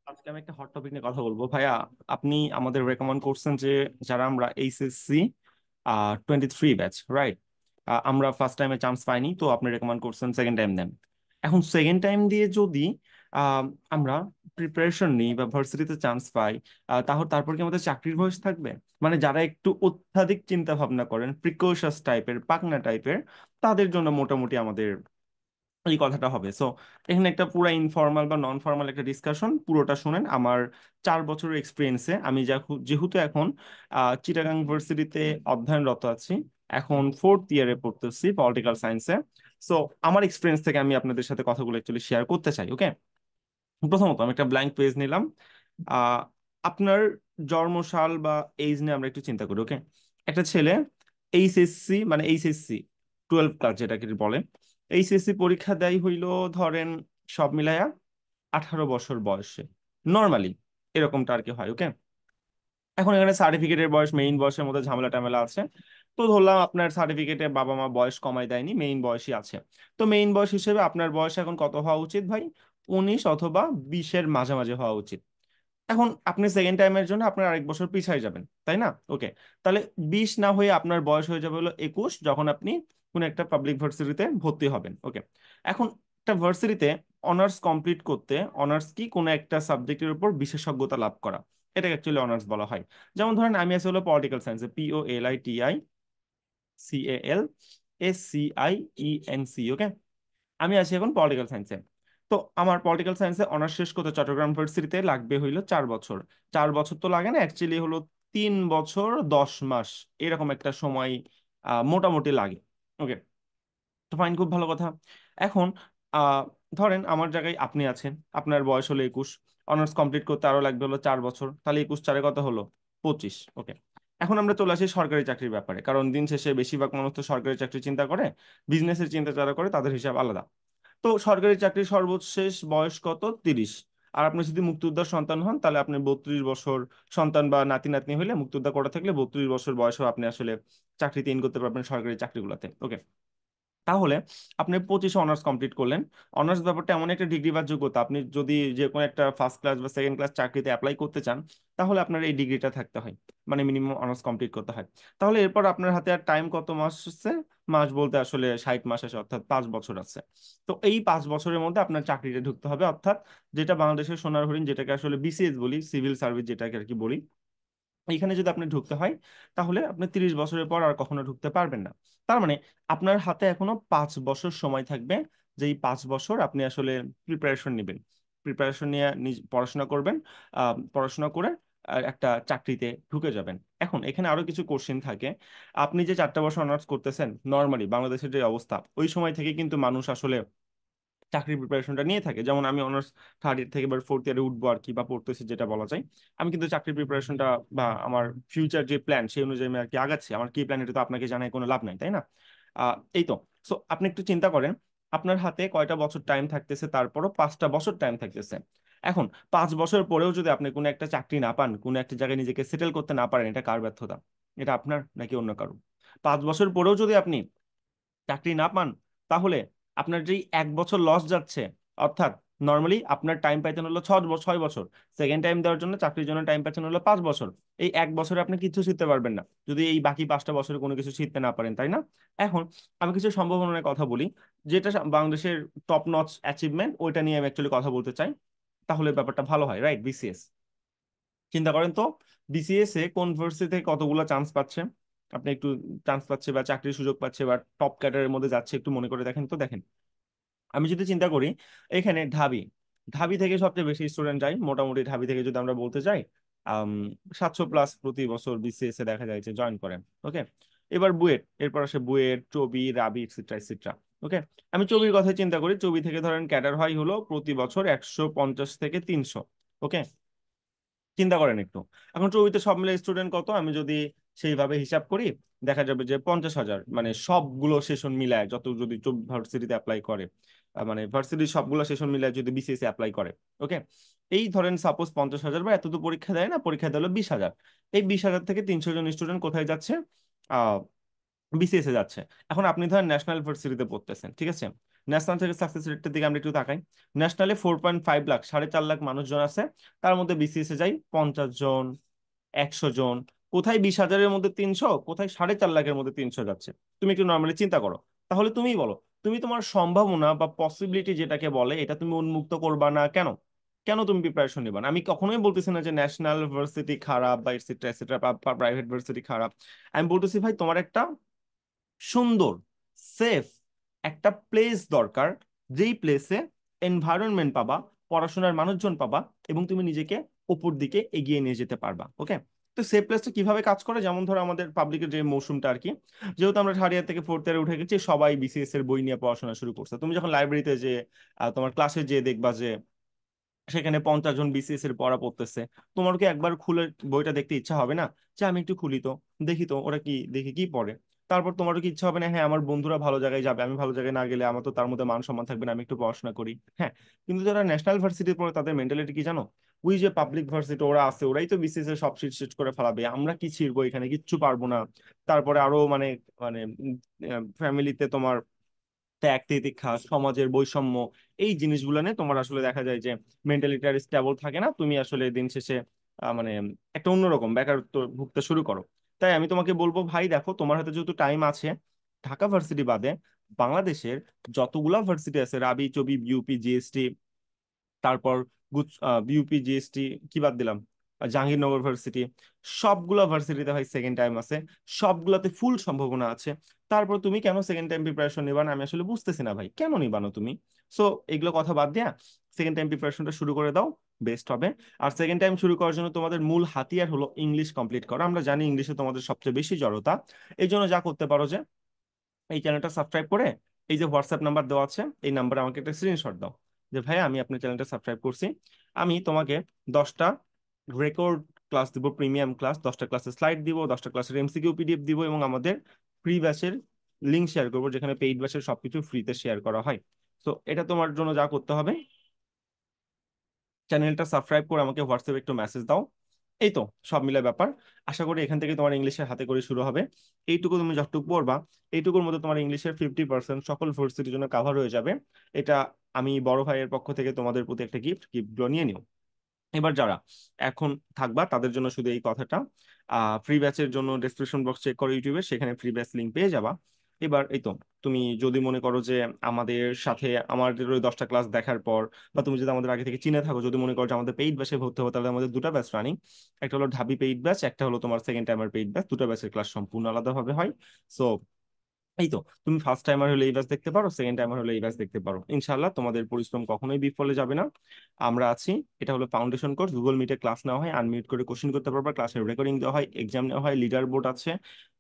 আজকে আমি একটা হট টপিক নিয়ে কথা বলবো ভাইয়া। আপনি আমাদের রেকমেন্ড করছেন যে যারা আমরা এইচএসসি 23 ব্যাচ, রাইট? আমরা ফার্স্ট টাইমে চান্স পাইনি, তো আপনি রেকমেন্ড করছেন সেকেন্ড টাইম দেন। এখন সেকেন্ড টাইম দিয়ে যদি আহ, আমরা প্রিপারেশন নিই বা ভার্সিটিতে চান্স পাই, তাহলে তারপর কি আমাদের চাকরির বয়স থাকবে? মানে যারা একটু অত্যাধিক চিন্তা ভাবনা করেন, প্রিকশাস টাইপের, পাকনা টাইপের, তাদের জন্য মোটামুটি আমাদের এই কথাটা হবে। সো এখানে একটা পুরো ইনফর্মাল বা নন ফর্মাল একটা ডিসকাশন, পুরোটা শুনেন। আমার 4 বছরের এক্সপিরিয়েন্সে আমি যেহেতু এখন চিটাগাং ভার্সিটিতে অধ্যয়নরত আছি, এখন ফোর্থ ইয়ারে পড়তেছি পলিটিক্যাল সায়েন্সে। সো আমার এক্সপিরিয়েন্স থেকে আমি আপনাদের সাথে কথাগুলো অ্যাকচুয়ালি শেয়ার করতে চাই, ওকে? প্রথমত আমি একটা ব্ল্যাঙ্ক পেজ নিলাম। আহ আপনার জন্মসাল বা এইজ নিয়ে আমরা একটু চিন্তা করি, ওকে? একটা ছেলে এইচএসসি, মানে এইচএসসি 12 ক্লাস যেটাকে বলে, এইচএসসি পরীক্ষা দেয় হইলো, ধরেন সব মিলায়া 18 বছর বয়সে, নর্মালি এরকমটা আর কি হয়, ওকে? এখন এখানে সার্টিফিকেটের বয়স মেইন বয়সের মধ্যে ঝামেলা টামেলা আছে। তো ধরলাম আপনার সার্টিফিকেটে বাবা মা বয়স কমাই দেয়নি, মেইন বয়সই আছে। তো মেইন বয়স হিসেবে আপনার বয়স এখন কত হওয়া উচিত ভাই? 19 অথবা 20-এর মাঝামাঝি হওয়া উচিত। এখন আপনি সেকেন্ড টাইমের জন্য আপনার আরেক বছর পিছায় যাবেন, তাই না? ওকে, তাহলে 20 না হয়ে আপনার বয়স হয়ে যাবে হলো 21, যখন আপনি কোন একটা পাবলিক ভার্সিটিতে ভর্তি হবেন, ওকে? এখন একটা ভার্সিটিতে অনার্স কমপ্লিট করতে, অনার্স কি কোনো একটা সাবজেক্টের উপর বিশেষজ্ঞতা লাভ করা, এটাকে অ্যাকচুয়ালি অনার্স বলা হয়। যেমন ধরেন আমি আছি হলো পলিটিক্যাল সায়েন্সে, POLITICALSCIENC, ওকে? আমি আছি এখন পলিটিক্যাল সায়েন্সে। তো আমার পলিটিক্যাল সায়েন্সে অনার্স শেষ করতে চট্টগ্রাম ইউনিভার্সিটিতে লাগবে হইলো 4 বছর। 4 বছর তো লাগে না, অ্যাকচুয়ালি হলো 3 বছর 10 মাস, এরকম একটা সময় মোটামুটি লাগে, ওকে? তো ফাইন, খুব ভালো কথা। এখন আহ ধরেন আমার জায়গায় আপনি আছেন, আপনার বয়স হলো 21, অনার্স কমপ্লিট করতে আরো লাগবে হলো 4 বছর, তাহলে 21 4 কত হলো? 25, ওকে? এখন আমরা চলে আসি সরকারি চাকরির ব্যাপারে, কারণ দিন শেষে বেশিরভাগ মানুষ তো সরকারি চাকরি চিন্তা করে, বিজনেসের চিন্তা যারা করে তাদের হিসাব আলাদা। তো সরকারি চাকরির সর্বশেষ বয়স কত? 30। আর আপনি যদি মুক্তিযোদ্ধার সন্তান হন, তাহলে আপনি 32 বছর, সন্তান বা নাতি নাতনি হলে, মুক্তিযোদ্ধা করা থাকলে 32 বছর বয়সেও আপনি আসলে চাকরিতে ইন করতে পারবেন সরকারি চাকরিগুলোতে, ওকে? তাহলে আপনি 25-এ অনার্স কমপ্লিট করলেন। অনার্স ব্যাপারটা এমন একটা ডিগ্রি বা যোগ্যতা, আপনি যদি যে কোনো একটা ফার্স্ট ক্লাস বা সেকেন্ড ক্লাস চাকরিতে অ্যাপ্লাই করতে চান, তাহলে আপনার এই ডিগ্রিটা থাকতে হয়, মানে মিনিমাম অনার্স কমপ্লিট করতে হয়। তাহলে এরপর আপনার হাতে আর টাইম কত মাস আছে? মাস বলতে আসলে 60 মাস আছে, অর্থাৎ 5 বছর আছে। তো এই 5 বছরের মধ্যে আপনার চাকরিতে ঢুকতে হবে, অর্থাৎ যেটা বাংলাদেশের সোনার হরিণ, যেটাকে আসলে বিসিএস বলি, সিভিল সার্ভিস যেটাকে আর কি বলি, এইখানে যদি আপনি ঢুকতে হয়, তাহলে আপনি 30 বছরের পর আর কখনো ঢুকতে পারবেন না। তার মানে আপনার হাতে এখনো 5 বছর সময় থাকবে, যে এই 5 বছর আপনি আসলে প্রিপারেশন নেবেন, প্রিপারেশন নিয়ে পড়াশোনা করবেন। পড়াশোনা করে একটা চাকরিতে ঢুকে যাবেন। এখন এখানে আরো কিছু কোশ্চেন থাকে। আপনি যে 4টা বছর অনার্স করতেছেন, নর্মালি বাংলাদেশের যে অবস্থা, ওই সময় থেকে কিন্তু মানুষ আসলে চাকরির প্রিপারেশনটা নিয়ে থাকে। যেমন আমি অনার্স থার্ড ইয়ার থেকে এবার ফোর্থ ইয়ারে উঠবো আর কি, বা পড়তেছি যেটা বলা যায়। আমি কিন্তু চাকরির প্রিপারেশনটা বা আমার ফিউচার যে প্ল্যান, সেই অনুযায়ী আমি আর কি আগাচ্ছি। আমার কি প্ল্যান, এটা তো আপনাকে জানাই কোনো লাভ নাই, তাই না? এই তো। সো আপনি একটু চিন্তা করেন, আপনার হাতে কয়টা বছর টাইম থাকতেছে? তারপরও 5টা বছর টাইম থাকতেছে। এখন 5 বছর পরেও যদি আপনি কোনো একটা চাকরি না পান, কোনো একটা জায়গায় নিজেকে সেটেল করতে না পারেন, এটা কার ব্যর্থতা? এটা আপনার নাকি অন্য কারো? 5 বছর পরেও যদি আপনি চাকরি না পান, তাহলে আপনার যেই 1 বছর লস যাচ্ছে, অর্থাৎ নর্মালি আপনার টাইম পাইতেন হলো 6 বছর, সেকেন্ড টাইম দেওয়ার জন্য চাকরির জন্য টাইম পাচ্ছেন হলো 5 বছর। এই 1 বছরে আপনি কিছু শিখতে পারবেন না, যদি এই বাকি 5টা বছরে কোনো কিছু শিখতে না পারেন, তাই না? এখন আমি কিছু সম্ভাবনার কথা বলি, যেটা বাংলাদেশের টপ নচ অ্যাচিভমেন্ট, ওইটা নিয়ে আমি অ্যাকচুয়ালি কথা বলতে চাই। তাহলে ব্যাপারটা ভালো হয়, রাইট? বিসিএস, চিন্তা করেন তো, বিসিএস এ কোন ভার্সিটি থেকে কতগুলো চান্স পাচ্ছে, আপনি একটু চান্স পাচ্ছে বা চাকরির সুযোগ পাচ্ছে বা টপ ক্যাডারের মধ্যে যাচ্ছে, একটু মনে করে দেখেন তো, দেখেন। আমি যদি চিন্তা করি, এখানে ঢাবি, ঢাবি থেকে সবচেয়ে বেশি স্টুডেন্ট যায় মোটামুটি। ঢাবি থেকে যদি আমরা বলতে যাই, 700 প্লাস প্রতি বছর বিসিএস এ দেখা যায় যে জয়েন করেন, ওকে? এবার বুয়েট, এরপর আসে বুয়েট, চবি, রাবি, এটসেট্রা এটসেট্রা, ওকে? আমি চবির কথা চিন্তা করি, চবি থেকে ধরেন ক্যাডার হয় হলো প্রতি বছর 150 থেকে 300, ওকে? চিন্তা করেন একটু। এখন চবিতে সব মিলে স্টুডেন্ট কত, আমি যদি সেইভাবে হিসাব করি, দেখা যাবে যে 50,000, মানে সবগুলো সেশন মিলায় যত, যদি ভার্সিটিতে অ্যাপ্লাই করে, মানে ভার্সিটির সবগুলো সেশন মিলায় যদি বিসিএস অ্যাপ্লাই করে, ওকে? এই ধরেন সাপোজ 50,000 বা এত তো পরীক্ষা দেয় না, পরীক্ষা দিলো 20,000। এই 20,000 থেকে 300 জন স্টুডেন্ট কোথায় যাচ্ছে? আহ বিসিএস এ যাচ্ছে। এখন আপনি ধরেন ন্যাশনাল ভার্সিটিতে পড়তেছেন, ঠিক আছে? ন্যাশনাল থেকে সাকসেস রেটের দিকে আমরা একটু তাকাই। ন্যাশনালে 4.5 লাখ, 4.5 লাখ মানুষজন আছে। তার মধ্যে বিসিএস এ যাই 50 জন, 100 জন। কোথায় 20,000-এর মধ্যে 300, কোথায় 4.5 লাখের মধ্যে 300 যাচ্ছে। তুমি একটু নর্মালি চিন্তা করো। তাহলে তুমিই বলো, তুমি তোমার সম্ভাবনা বা পসিবিলিটি যেটাকে বলে এটা তুমি উন্মুক্ত করবা না কেন? কেন তুমি প্রিপারেশন নিবা না? আমি কখনোই বলতেছি না যে ন্যাশনাল ভার্সিটি খারাপ বা এটসেট্রা এটসেট্রা, বা প্রাইভেট ভার্সিটি খারাপ। আমি বলতেছি ভাই, তোমার একটা সুন্দর, সেফ একটা প্লেস দরকার, যেই প্লেসে এনভায়রনমেন্ট পাবা, পড়াশোনার মানুষজন পাবা, এবং তুমি নিজেকে উপর দিকে এগিয়ে নিয়ে যেতে পারবা। ওকে? তো সেফ প্লেসটা কিভাবে কাজ করে, যেমন ধরো আমাদের পাবলিকের যে মৌসুমটা আর কি, যেহেতু আমরা থার্ড ইয়ার থেকে ফোর্থ ইয়ারে উঠে গেছি, সবাই বিসিএস এর বই নিয়ে পড়াশোনা শুরু করছে। তুমি যখন লাইব্রেরিতে যে তোমার ক্লাসে যে দেখবা যে সেখানে 50 জন বিসিএস এর পড়া পড়তেছে, তোমার কি একবার খুলে বইটা দেখতে ইচ্ছা হবে না, যে আমি একটু খুলি তো, দেখি তো ওরা কি, দেখি কি পড়ে? তারপর তোমারও কি ইচ্ছা হবে না, হ্যাঁ আমার বন্ধুরা ভালো জায়গায় যাবে, আমি ভালো জায়গায় না গেলে আমার তো তার মধ্যে মান সম্মান থাকবে না, আমি একটু পড়াশোনা করি। হ্যাঁ, কিন্তু যারা ন্যাশনাল ভার্সিটি পড়ে তাদের মেন্টালিটি কি জানো? ওই যে পাবলিক ভার্সিটি ওরা আছে, ওরাই তো বিসিএস এর সব সিট সিট করে ফেলাবে, আমরা কি ছিড়বো এখানে, কিচ্ছু পারবো না। তারপরে আরো মানে, মানে ফ্যামিলিতে তোমার ত্যাগ তিতিক্ষা, সমাজের বৈষম্য, এই জিনিসগুলো নিয়ে তোমার আসলে দেখা যায় যে মেন্টালিটি আর স্টেবল থাকে না। তুমি আসলে দিন শেষে মানে একটা অন্যরকম বেকারত্ব ভুগতে শুরু করো। তাই আমি তোমাকে বলবো ভাই, দেখো তোমার হাতে যেহেতু টাইম আছে, ঢাকা ভার্সিটি বাদে বাংলাদেশের যতগুলা ভার্সিটি আছে, রাবি, চবি, বিউপি, জিএসটি, তারপর বিউপি, জিএসটি, কি বাদ দিলাম, জাহাঙ্গীরনগর ভার্সিটি, সবগুলা ভার্সিটিতে ভাই সেকেন্ড টাইম আছে, সবগুলাতে ফুল সম্ভাবনা আছে। তারপর তুমি কেন সেকেন্ড টাইম প্রিপারেশন নিবা না, আমি আসলে বুঝতেছি না ভাই, কেন নিবা না তুমি? সো এগুলো কথা বাদ দিয়া সেকেন্ড টাইম প্রিপারেশনটা শুরু করে দাও, বেস্ট হবে। আর সেকেন্ড টাইম শুরু করার জন্য তোমাদের মূল হাতিয়ার হলো ইংলিশ কমপ্লিট করা। আমরা জানি ইংলিশে তোমাদের সবচেয়ে বেশি জড়তা। এই জন্য যা করতে পারো যে এই চ্যানেলটা সাবস্ক্রাইব করে, এই যে হোয়াটসঅ্যাপ নাম্বার দেওয়া আছে, এই নাম্বারে আমাকে একটা স্ক্রিনশট দাও যে ভাই আমি আপনার চ্যানেলটা সাবস্ক্রাইব করছি। আমি তোমাকে 10টা রেকর্ড ক্লাস দিব, প্রিমিয়াম ক্লাস, 10টা ক্লাসের স্লাইড দিব, 10টা ক্লাসের এমসিকিউ পিডিএফ দিব, এবং আমাদের ফ্রি ব্যাচের লিঙ্ক শেয়ার করবো, যেখানে পেইড ব্যাচের সবকিছু ফ্রিতে শেয়ার করা হয়। তো এটা তোমার জন্য যা করতে হবে, চ্যানেলটা সাবস্ক্রাইব করে আমাকে হোয়াটসঅ্যাপে একটু মেসেজ দাও। এই তো সব মিলে ব্যাপার। আশা করি এখান থেকে তোমার ইংলিশের হাতে করে শুরু হবে। এইটুকু তুমি যতটুকু পড়বা, এইটুকুর মধ্যে তোমার ইংলিশের 50% সকল ভার্সিটির জন্য কাভার হয়ে যাবে। এটা আমি বড় ভাইয়ের পক্ষ থেকে তোমাদের প্রতি একটা গিফট, গিফটগুলো নিয়ে নিও। এবার যারা এখন থাকবা তাদের জন্য শুধু এই কথাটা, ফ্রি ব্যাচের জন্য ডেসক্রিপশন বক্স চেক করো ইউটিউবে, সেখানে ফ্রি ব্যাচ লিঙ্ক পেয়ে যাবা। এবার এই তো, তুমি যদি মনে করো যে আমাদের সাথে আমাদের ওই 10টা ক্লাস দেখার পর, বা তুমি যদি আমাদের আগে থেকে চিনে থাকো, যদি মনে করো যে আমাদের পেইড ব্যাচে ভর্তি হবে, তাহলে আমাদের দুটো ব্যাচ রানিং, একটা হলো ঢাবি পেইড ব্যাচ, একটা হলো তোমার সেকেন্ড টাইমার পেইড ব্যাচ। দুটো ব্যাচের ক্লাস সম্পূর্ণ আলাদাভাবে হয়। সো এই তো, তুমি ফার্স্ট টাইমার হলে এই ব্যাচ দেখতে পারো, সেকেন্ড টাইমার হলে এই ব্যাচ দেখতে পারো। ইনশাল্লাহ তোমাদের পরিশ্রম কখনোই বিফলে যাবে না। আমরা আছি। এটা হলো ফাউন্ডেশন কোর্স, গুগল মিটে ক্লাস নেওয়া হয়, আনমিউট করে কোশ্চেন করতে পারবা, ক্লাসের রেকর্ডিং দেওয়া হয়, এক্সাম নেওয়া হয়, লিডার বোর্ড আছে,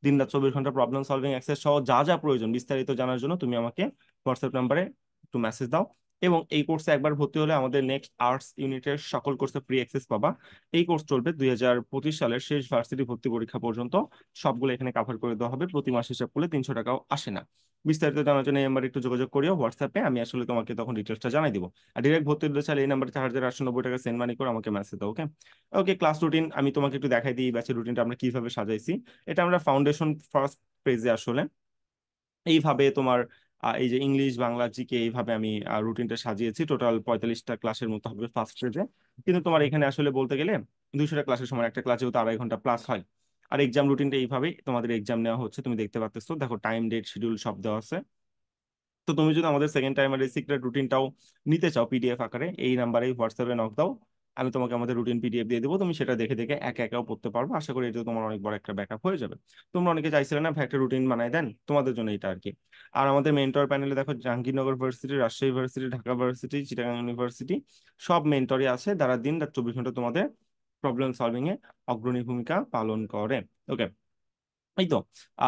দিন রাত 24 ঘন্টা প্রবলেম সলভিং অ্যাক্সেস সহ যা যা প্রয়োজন বিস্তারিত জানার জন্য তুমি আমাকে হোয়াটসঅ্যাপ নাম্বারে একটু মেসেজ দাও। এবং এই কোর্সে একবার ভর্তি হলে আমাদের নেক্সট আর্টস ইউনিটের সকল কোর্সে ফ্রি অ্যাক্সেস পাবা। এই কোর্স চলবে 2025 সালের শেষ ভার্সিটি ভর্তি পরীক্ষা পর্যন্ত। সবগুলো এখানে কাভার করে দেওয়া হবে, প্রতি মাস হিসাব করলে 300 টাকাও আসে না। বিস্তারিত জানার জন্য এই নাম্বারে একটু যোগাযোগ করিও হোয়াটসঅ্যাপে, আমি আসলে তোমাকে তখন ডিটেলসটা জানাই দিব। আর ডিরেক্ট ভর্তি হতে চাইলে এই নাম্বারে 4,890 টাকা সেন্ড মানি করে আমাকে মেসেজ দাও। ওকে? ওকে, ক্লাস রুটিন আমি তোমাকে একটু দেখাই দিই, ব্যাচের রুটিনটা আমরা কিভাবে সাজাইছি। এটা আমরা ফাউন্ডেশন ফার্স্ট পেজে আসলে এইভাবে তোমার এই যে ইংলিশ, বাংলা, জিকে, এইভাবে আমি রুটিনটা সাজিয়েছি। টোটাল 45টা ক্লাসের মতো হবে ফার্স্ট পেজে। কিন্তু তোমার এখানে আসলে বলতে গেলে 200টা ক্লাসের সময় একটা ক্লাসে তো 2.5 ঘন্টা প্লাস হয়। আর এক্সাম রুটিনটা এইভাবেই তোমাদের এক্সাম নেওয়া হচ্ছে, তুমি দেখতে পাচ্ছ, দেখো টাইম, ডেট, শিডিউল সব দেওয়া আছে। তো তুমি যদি আমাদের সেকেন্ড টাইমের এই সিক্রেট রুটিনটাও নিতে চাও পিডিএফ আকারে, এই নাম্বারে হোয়াটসঅ্যাপে নক দাও, আমি তোমাকে আমাদের রুটিন পিডিএফ দিয়ে দেবো, তুমি সেটা দেখে দেখে একা একাও পড়তে পারবো। আশা করি এটা তোমার অনেক বড় একটা ব্যাকআপ হয়ে যাবে। তোমরা অনেকে চাইছিলে না ভাই একটা রুটিন বানাই দেন, তোমাদের জন্য এটা আর কি। আর আমাদের মেন্টর প্যানেলে দেখো Jahangirnagar varsity, Rajshahi varsity, Dhaka varsity, Chittagong university, সব মেন্টরই আছে, যারা দিন রাত 24 ঘন্টা তোমাদের প্রবলেম সলভিং এ অগ্রণী ভূমিকা পালন করে। ওকে? এই তো।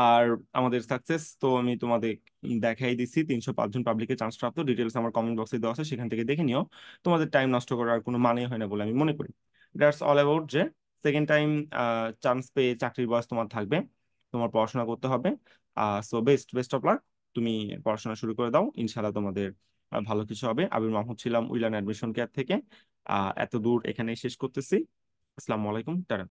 আর আমাদের সাকসেস তো আমি তোমাদের দেখাই দিছি, 305 জন পাবলিকের চান্স প্রাপ্ত, ডিটেলস আমার কমেন্ট বক্সে দেওয়া আছে, সেখান থেকে দেখে নিও। তোমাদের টাইম নষ্ট করার কোনো মানে হয় না বলে আমি মনে করি। দ্যাটস অল অ্যাবাউট যে সেকেন্ড টাইম চান্স পেয়ে চাকরির বয়স তোমার থাকবে, তোমার পড়াশোনা করতে হবে। So best best of luck. তুমি পড়াশোনা শুরু করে দাও, ইনশাল্লাহ তোমাদের ভালো কিছু হবে। আবির মাহমুদ ছিলাম উইলান অ্যাডমিশন কেয়ার থেকে। এত দূর এখানেই শেষ করতেছি। আসসালামু আলাইকুম, টাটা।